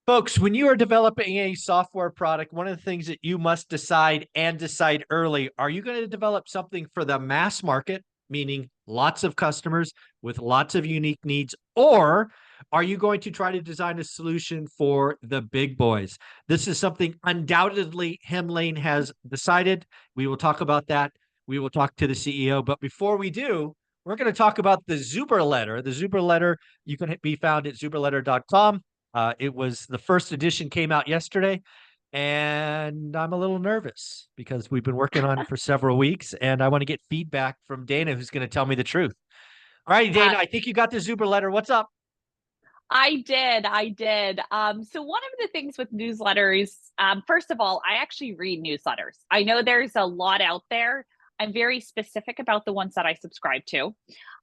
Folks, when you are developing a software product, one of the things that you must decide and decide early, are you going to develop something for the mass market, meaning lots of customers with lots of unique needs, or are you going to try to design a solution for the big boys? This is something undoubtedly Hemlane has decided. We will talk about that. We will talk to the CEO. But before we do, we're going to talk about the Zuber letter. The Zuber letter, you can be found at zuberletter.com. It was the first edition came out yesterday, and I'm a little nervous because we've been working on it for several weeks, and I want to get feedback from Dana, who's going to tell me the truth. All right, Uh, Dana, I think you got the Zuber letter. What's up? I did. So one of the things with newsletters, first of all, I actually read newsletters. I know there's a lot out there. I'm very specific about the ones that I subscribe to.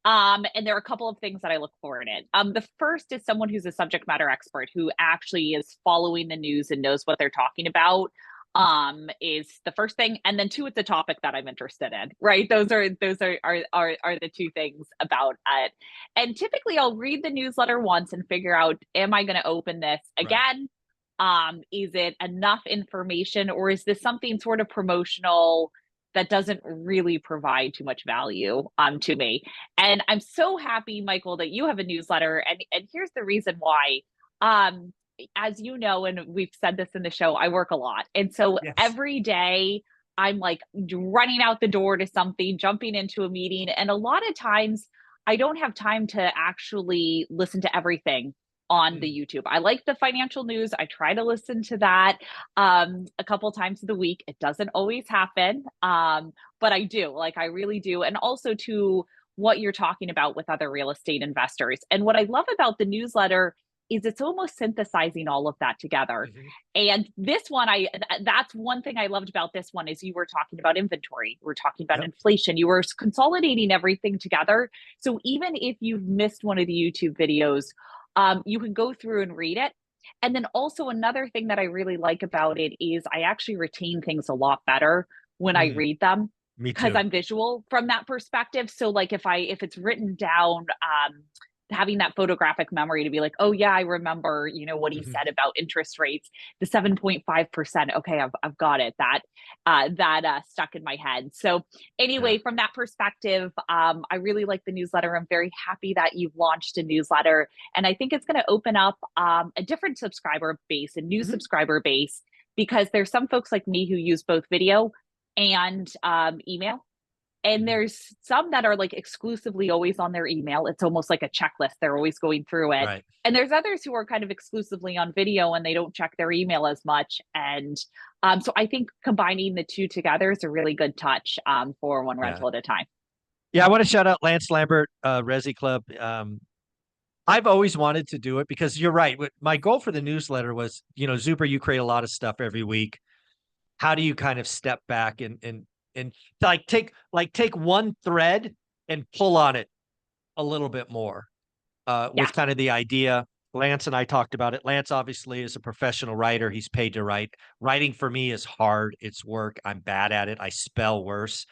And there are a couple of things that I look for in it. The first is someone who's a subject matter expert who actually is following the news and knows what they're talking about. Is the first thing, and then two, it's a topic that I'm interested in. Right? Those are the two things about it. And typically, I'll read the newsletter once and figure out, am I going to open this Right. again? Is it enough information, or is this something sort of promotional that doesn't really provide too much value to me? And I'm so happy, Michael, that you have a newsletter. And here's the reason why. Um, as you know, and we've said this in the show, I work a lot. And so Yes. every day I'm like running out the door to something, jumping into a meeting. And a lot of times I don't have time to actually listen to everything on the Mm. YouTube. I like the financial news. I try to listen to that a couple times of the week. It doesn't always happen, but I do. Like I really do. And also to what you're talking about with other real estate investors. And what I love about the newsletter is it's almost synthesizing all of that together. Mhm. And this one, that's one thing I loved about this one is you were talking about inventory, you were talking about Yep. inflation, you were consolidating everything together. So even if you've missed one of the YouTube videos, you can go through and read it. And then also another thing that I really like about it is I actually retain things a lot better when I Mm. read them Me because too. I'm visual from that perspective. So like if it's written down, having that photographic memory to be like, oh yeah, I remember, what he Mhm. said about interest rates, the 7.5%. Okay, I've got it. That stuck in my head. So Yeah. anyway, from that perspective, I really like the newsletter. I'm very happy that you've launched a newsletter, and I think it's going to open up a different subscriber base, a new Mhm. subscriber base, because there's some folks like me who use both video and email, and Mhm. there's some that are like exclusively always on their email. It's almost like a checklist. They're always going through it. Right. And there's others who are kind of exclusively on video and they don't check their email as much. And so I think combining the two together is a really good touch for one Yeah. rental at a time. Yeah, I want to shout out Lance Lambert, Resi Club. I've always wanted to do it because you're right. My goal for the newsletter was, Zuper, you create a lot of stuff every week. How do you kind of step back and take one thread and pull on it a little bit more? Yeah. Was kind of the idea. Lance and I talked about it. Lance obviously is a professional writer. He's paid to write. Writing for me is hard. It's work. I'm bad at it. I spell worse.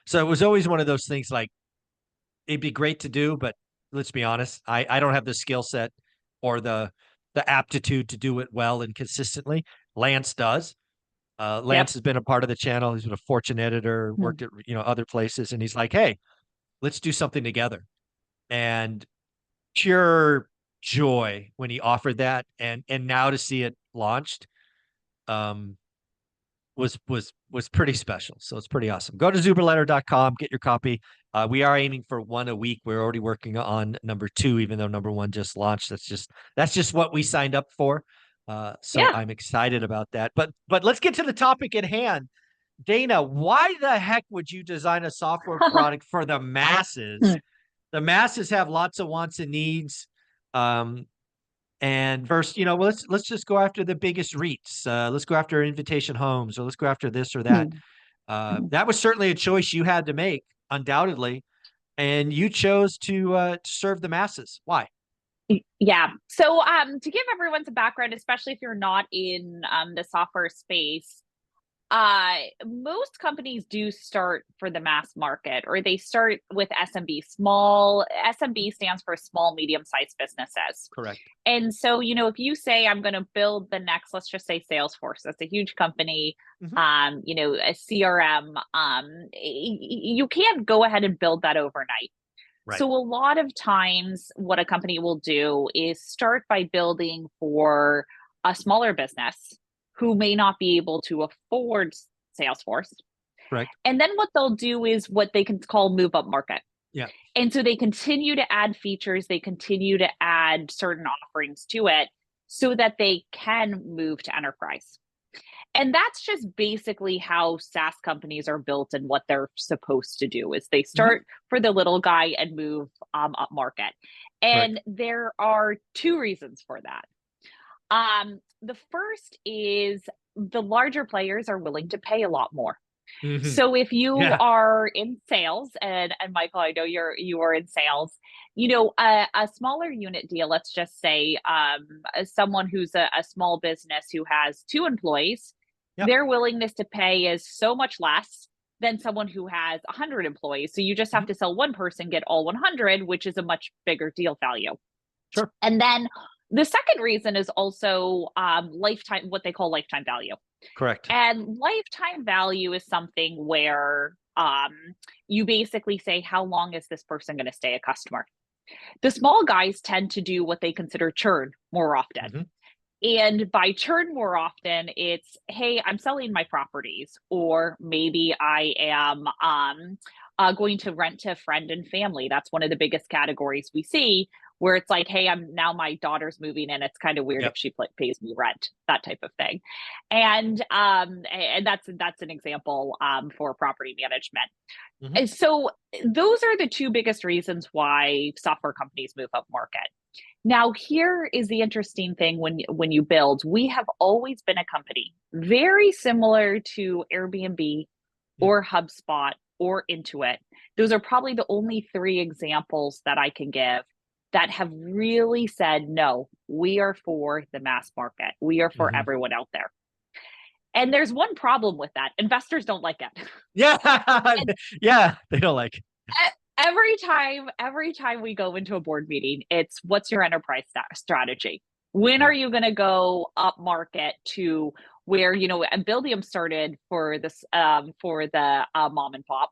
So it was always one of those things like it'd be great to do, but let's be honest, I don't have the skill set or the aptitude to do it well and consistently. Lance does. Yep. Lance has been a part of the channel. He's been a Fortune editor, Hmm. worked at other places, and he's like, "Hey, let's do something together." And pure joy when he offered that, and now to see it launched, um, was pretty special. So it's pretty awesome. Go to zuberletter.com, get your copy. We are aiming for one a week. We're already working on number two, even though number one just launched. That's just what we signed up for. So Yeah. I'm excited about that. But let's get to the topic at hand. Dana, why the heck would you design a software product for the masses? The masses have lots of wants and needs. Um, and first, well, let's just go after the biggest REITs. Let's go after Invitation Homes, or let's go after this or that. That was certainly a choice you had to make, undoubtedly, and you chose to serve the masses. Why? Yeah. So to give everyone some background, especially if you're not in the software space, most companies do start for the mass market, or they start with SMB. Small SMB stands for small, medium-sized businesses. Correct. And so, if you say I'm going to build the next, let's just say Salesforce, that's a huge company, a CRM, you can't go ahead and build that overnight. Right. So a lot of times what a company will do is start by building for a smaller business who may not be able to afford Salesforce. Correct. And then what they'll do is what they can call move up market. Yeah. And so they continue to add features, they continue to add certain offerings to it so that they can move to enterprise. And that's just basically how SaaS companies are built, and what they're supposed to do is they start for the little guy and move up market. And there are two reasons for that. The first is the larger players are willing to pay a lot more. So if you are in sales, and Michael, I know you are in sales, a smaller unit deal, let's just say someone who's a small business who has 2 employees, their willingness to pay is so much less than someone who has 100 employees. So you just have to sell one person, get all 100, which is a much bigger deal value. Sure. And then the second reason is also lifetime, what they call lifetime value. Correct. And lifetime value is something where you basically say, how long is this person going to stay a customer? The small guys tend to do what they consider churn more often. And by churn more often, it's, hey, I'm selling my properties, or maybe I am going to rent to a friend and family. That's one of the biggest categories we see, where it's like, hey, now my daughter's moving in. It's kind of weird if she pays me rent, that type of thing. And that's an example for property management. And so those are the two biggest reasons why software companies move up market. Now, here is the interesting thing when you build. We have always been a company very similar to Airbnb or HubSpot or Intuit. Those are probably the only 3 examples that I can give that have really said, no, we are for the mass market. We are for everyone out there. And there's one problem with that. Investors don't like it. Yeah, they don't like it. Every time we go into a board meeting, it's, what's your enterprise strategy? When are you going to go up market to where, and Buildium started for this, for the mom and pop,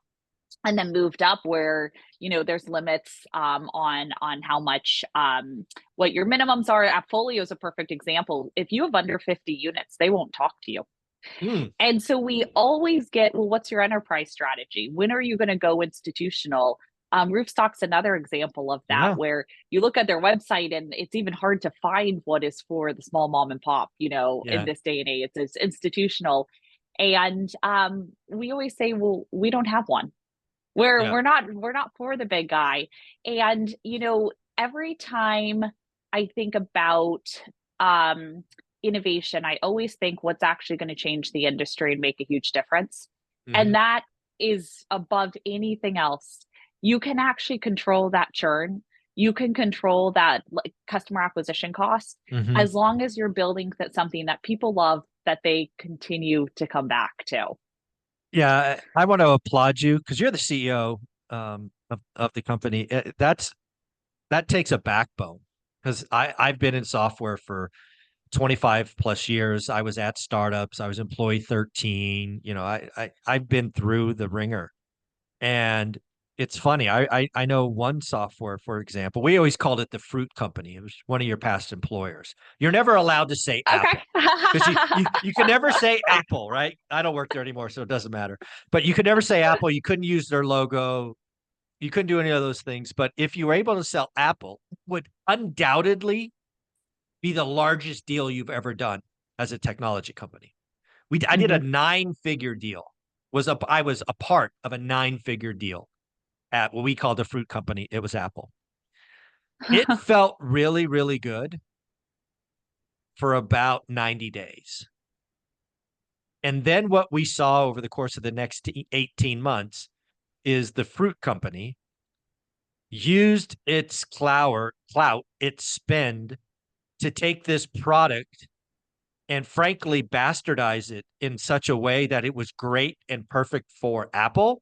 and then moved up where, there's limits on how much, what your minimums are. Appfolio is a perfect example. If you have under 50 units, they won't talk to you. And so we always get, well, what's your enterprise strategy? When are you going to go institutional? Roofstock's another example of that, where you look at their website and it's even hard to find what is for the small mom and pop, in this day and age. It's institutional. And we always say, well, we don't have one. We're not for the big guy. And, every time I think about innovation, I always think what's actually going to change the industry and make a huge difference. And that is above anything else. You can actually control that churn. You can control that customer acquisition cost, as long as you're building something that people love, that they continue to come back to. Yeah, I want to applaud you because you're the CEO of the company. That takes a backbone, because I've been in software for 25 plus years. I was at startups. I was employee 13. I've been through the ringer. And it's funny. I know one software, for example, we always called it the fruit company. It was one of your past employers. You're never allowed to say Apple, because you can never say Apple, right? I don't work there anymore, so it doesn't matter. But you could never say Apple. You couldn't use their logo. You couldn't do any of those things. But if you were able to sell Apple, it would undoubtedly be the largest deal you've ever done as a technology company. I did a 9-figure deal. I was a part of a 9-figure deal at what we called a fruit company. It was Apple. It felt really, really good for about 90 days. And then what we saw over the course of the next 18 months is the fruit company used its clout, its spend, to take this product and frankly bastardize it in such a way that it was great and perfect for Apple,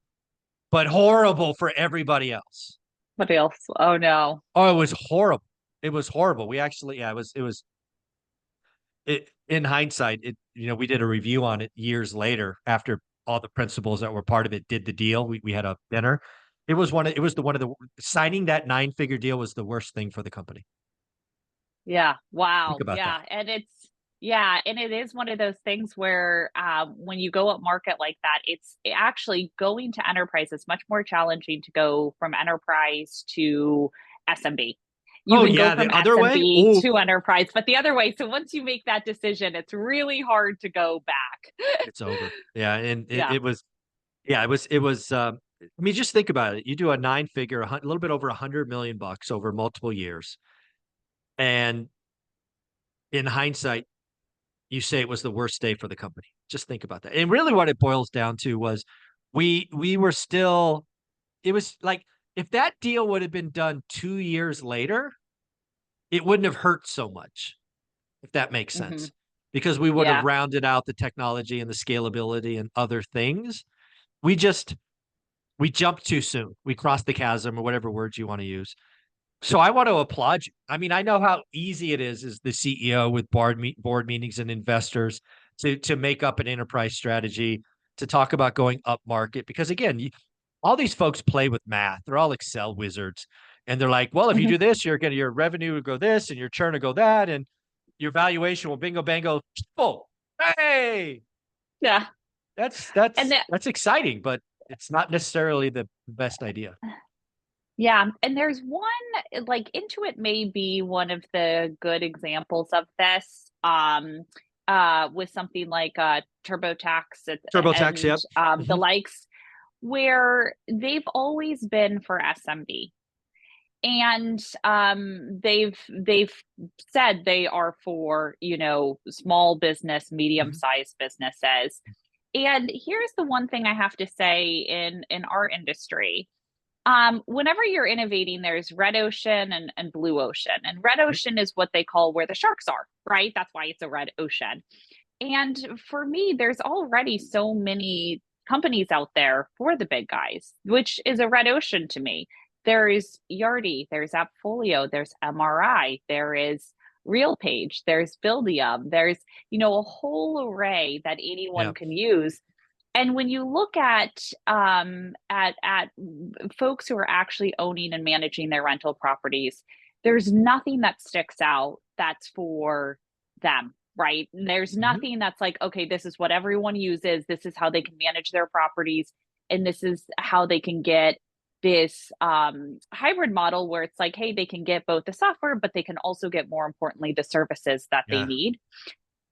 but horrible for everybody else. What else? Oh no. Oh, it was horrible. It was horrible. We actually, yeah, in hindsight, we did a review on it years later after all the principals that were part of it did the deal. We had a dinner. It was one of the signing that 9-figure deal was the worst thing for the company. Yeah. Think Wow. about Yeah. that. And it is one of those things where when you go up market like that, it's actually going to enterprise is much more challenging to go from enterprise to SMB. You Oh can go yeah, from the other way. SMB Oh, to enterprise, but the other way. So once you make that decision, it's really hard to go back. it's over. Yeah, and Yeah. it was. Yeah, it was. I mean, just think about it. You do a 9-figure, a little bit over $100 million over multiple years, and in hindsight, you say it was the worst day for the company. Just think about that. And really, what it boils down to was we were still. It was like if that deal would have been done 2 years later, it wouldn't have hurt so much. If that makes Hmm. sense, because we would have Yeah. rounded out the technology and the scalability and other things. We just we jumped too soon. We crossed the chasm or whatever words you want to use. So I want to applaud you. I mean, I know how easy it is as the CEO with board meetings and investors to make up an enterprise strategy, to talk about going up market. Because again, all these folks play with math. They're all Excel wizards. And they're like, well, if you Hmm. do this, your revenue will go this and your churn will go that. And your valuation will bingo bango. Oh, hey, Yeah. that's And that's the, that's exciting, but it's not necessarily the best idea. Yeah, and there's one like Intuit may be one of the good examples of this. With something like TurboTax TurboTax, and yep. the Mhm. likes, where they've always been for SMB. And they've said they are for, small business, Mhm. medium-sized businesses. And here's the one thing I have to say in our industry, whenever you're innovating, there's red ocean and blue ocean. And red Yep. ocean is what they call where the sharks are, right? That's why it's a red ocean. And for me, there's already so many companies out there for the big guys, which is a red ocean to me. There is Yardi, there's Appfolio, there's MRI, there is RealPage, there's Buildium, there's, a whole array that anyone Yep. can use. And when you look at folks who are actually owning and managing their rental properties, there's nothing that sticks out that's for them, right? There's Mhm. nothing that's like, okay, this is what everyone uses, this is how they can manage their properties, and this is how they can get this hybrid model where it's like, hey, they can get both the software, but they can also get, more importantly, the services that they Yeah. need.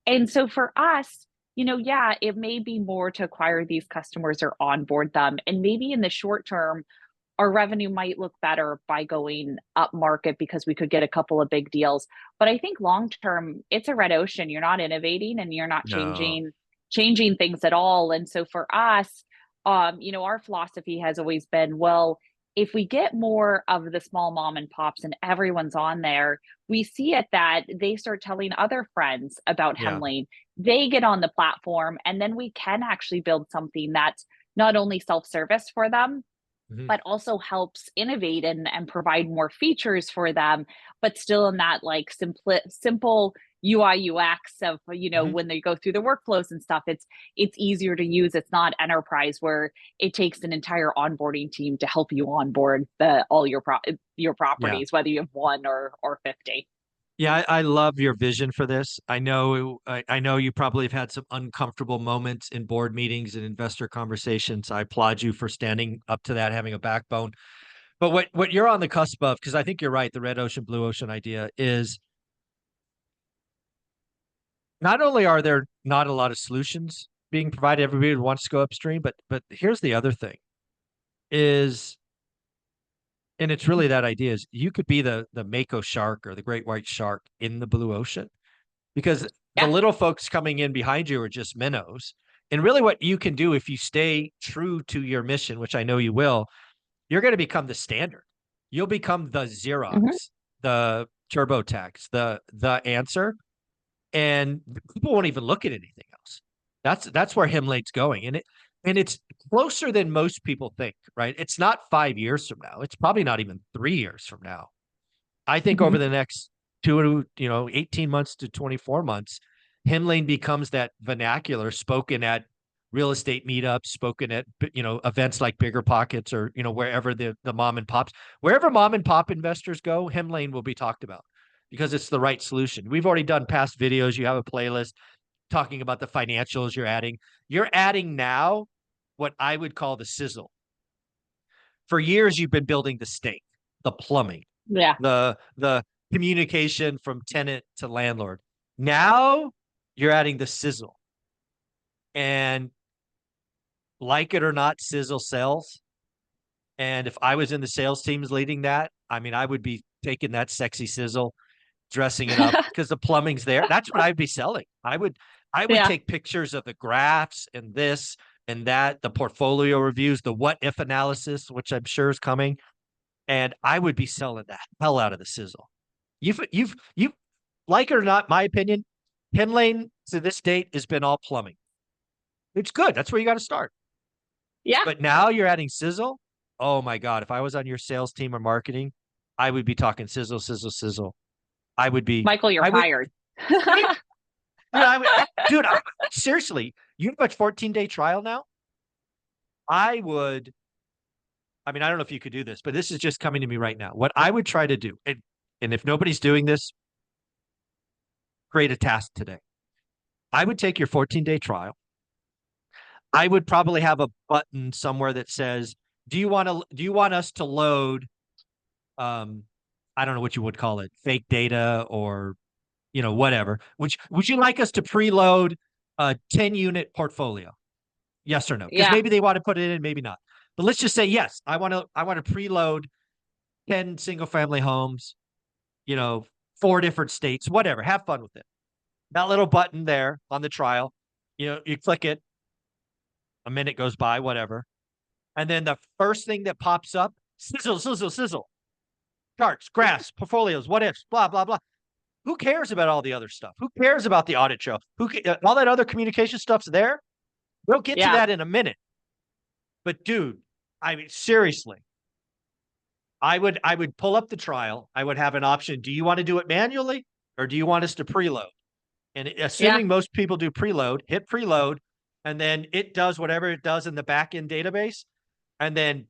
And so for us, yeah, it may be more to acquire these customers or onboard them. And maybe in the short term, our revenue might look better by going up market because we could get a couple of big deals. But I think long term, it's a red ocean. You're not innovating and you're not No. changing things at all. And so for us, our philosophy has always been, well, if we get more of the small mom and pops and everyone's on there, we see it that they start telling other friends about Yeah. Hemlane. They get on the platform, and then we can actually build something that's not only self-service for them, Mhm. but also helps innovate and provide more features for them, but still in that like simple UI UX of, Mhm. when they go through the workflows and stuff, it's easier to use. It's not enterprise where it takes an entire onboarding team to help you onboard all your Yeah. properties, whether you have one or 50. Yeah, I love your vision for this. I know you probably have had some uncomfortable moments in board meetings and investor conversations. I applaud you for standing up to that, having a backbone. But what you're on the cusp of, because I think you're right, the red ocean, blue ocean idea is not only are there not a lot of solutions being provided, everybody wants to go upstream, but here's the other thing is, and it's really that idea is you could be the mako shark or the great white shark in the blue ocean, because the Yeah. little folks coming in behind you are just minnows. And really what you can do if you stay true to your mission, which I know you will, you're going to become the standard. You'll become the Hmm. Xerox, the TurboTax, the answer. and people won't even look at anything else. That's where Hemlane's going, and it's closer than most people think. Right? It's not 5 years from now. It's probably not even 3 years from now. I think over the next 18 months to 24 months, Hemlane becomes that vernacular spoken at real estate meetups, spoken at events like Bigger Pockets, or wherever the mom and pops, wherever mom and pop investors go, Hemlane will be talked about because it's the right solution. We've already done past videos. You have a playlist talking about the financials you're adding. You're adding now what I would call the sizzle. For years, you've been building the steak, the plumbing, Yeah. the communication from tenant to landlord. Now you're adding the sizzle. And like it or not, sizzle sells. And if I was in the sales teams leading that, I mean, I would be taking that sexy sizzle, dressing it up because the plumbing's there. That's what I'd be selling. I would Yeah. take pictures of the graphs and this and that, the portfolio reviews, the what if analysis, which I'm sure is coming. And I would be selling the hell out of the sizzle. You've like it or not, my opinion, Hemlane to this date has been all plumbing. It's good. That's where you got to start. Yeah. But now you're adding sizzle. Oh my God. If I was on your sales team or marketing, I would be talking sizzle, sizzle, sizzle. I would be Michael, you're hired. Dude, seriously, you have a 14-day trial now? I mean, I don't know if you could do this, but this is just coming to me right now. What I would try to do, and if nobody's doing this, create a task today. I would take your 14-day trial. I would probably have a button somewhere that says, do you want us to load, I don't know what you would call it, fake data or, whatever. Would you like us to preload a 10-unit portfolio? Yes or no? Because maybe they want to put it in, maybe not. But let's just say yes. I want to preload 10 single-family homes, 4 different states, whatever. Have fun with it. That little button there on the trial, you click it. A minute goes by, whatever. And then the first thing that pops up, sizzle, sizzle, sizzle. Charts, graphs, portfolios, what ifs, blah, blah, blah. Who cares about all the other stuff? Who cares about the audit trail? All that other communication stuff's there. We'll get to that in a minute. But dude, I mean, seriously, I would pull up the trial. I would have an option. Do you want to do it manually or do you want us to preload? And assuming most people do preload, hit preload, and then it does whatever it does in the back-end database. And then,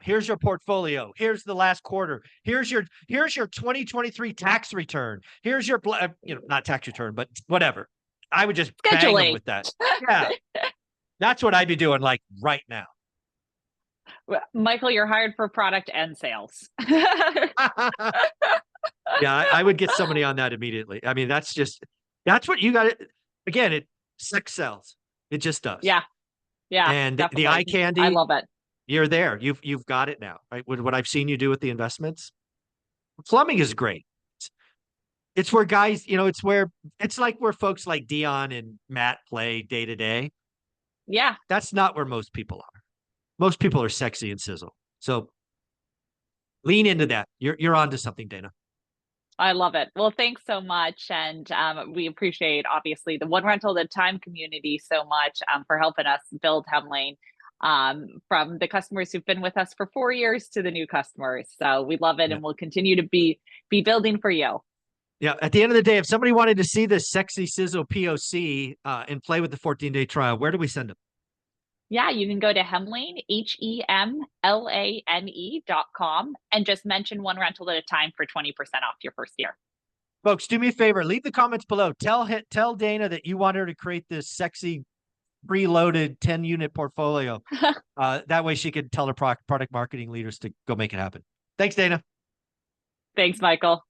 here's your portfolio. Here's the last quarter. Here's your 2023 tax return. Here's your, not tax return, but whatever. I would just bang them with that. Yeah. That's what I'd be doing like right now. Michael, you're hired for product and sales. Yeah, I would get somebody on that immediately. I mean, that's what you got. Again, sex sells. It just does. Yeah. Yeah. And the eye candy. I love it. You're there. You've got it now, right? What I've seen you do with the investments. Plumbing is great. It's where guys, it's like where folks like Dion and Matt play day to day. Yeah. That's not where most people are. Most people are sexy and sizzle. So lean into that. You're onto something, Dana. I love it. Well, thanks so much. And we appreciate, obviously, the One Rental at a Time community so much for helping us build Hemlane, from the customers who've been with us for 4 years to the new customers. So we love it, and we'll continue to be building for you. Yeah. At the end of the day, if somebody wanted to see this sexy sizzle POC and play with the 14-day trial, where do we send them? Yeah, you can go to Hemlane, HEMLANE.com, and just mention One Rental at a Time for 20% off your first year. Folks, do me a favor, leave the comments below. Tell Dana that you want her to create this sexy preloaded 10-unit portfolio. That way she could tell her product marketing leaders to go make it happen. Thanks, Dana. Thanks, Michael.